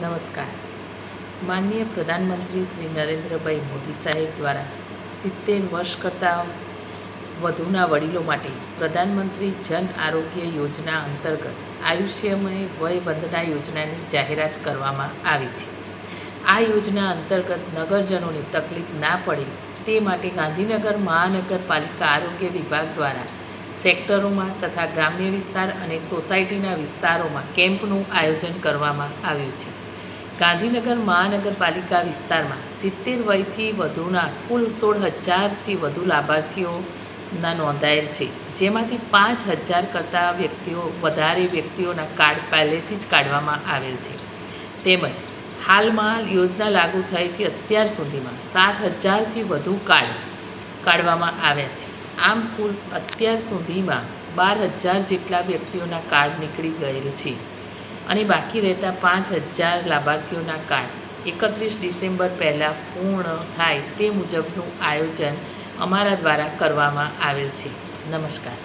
નમસ્કાર. માનનીય પ્રધાનમંત્રી શ્રી નરેન્દ્રભાઈ મોદી સાહેબ દ્વારા 70 વર્ષ કરતાં વધુના વડીલો માટે પ્રધાનમંત્રી જન આરોગ્ય યોજના અંતર્ગત આયુષ્યમય વય વંદના યોજનાની જાહેરાત કરવામાં આવી છે. આ યોજના અંતર્ગત નગરજનોને તકલીફ ના પડે તે માટે ગાંધીનગર મહાનગરપાલિકા આરોગ્ય વિભાગ દ્વારા સેક્ટરોમાં તથા ગ્રામ્ય વિસ્તાર અને સોસાયટીના વિસ્તારોમાં કેમ્પનું આયોજન કરવામાં આવ્યું છે. ગાંધીનગર મહાનગરપાલિકા વિસ્તારમાં 70 વયથી વધુના કુલ 16,000થી વધુ લાભાર્થીઓના નોંધાયેલ છે, જેમાંથી 5,000 કરતાં વધારે વ્યક્તિઓના કાર્ડ પહેલેથી જ કાઢવામાં આવેલ છે. તેમજ હાલમાં યોજના લાગુ થયેથી અત્યાર સુધીમાં 7,000થી વધુ કાર્ડ કાઢવામાં આવ્યા છે. આમ કુલ અત્યાર સુધીમાં 12,000 જેટલા વ્યક્તિઓના કાર્ડ નીકળી ગયેલ છે અને બાકી રહેતા 5,000 લાભાર્થીઓના કાર્ડ 31 ડિસેમ્બર પહેલાં પૂર્ણ થાય તે મુજબનું આયોજન અમારા દ્વારા કરવામાં આવેલ છે. નમસ્કાર.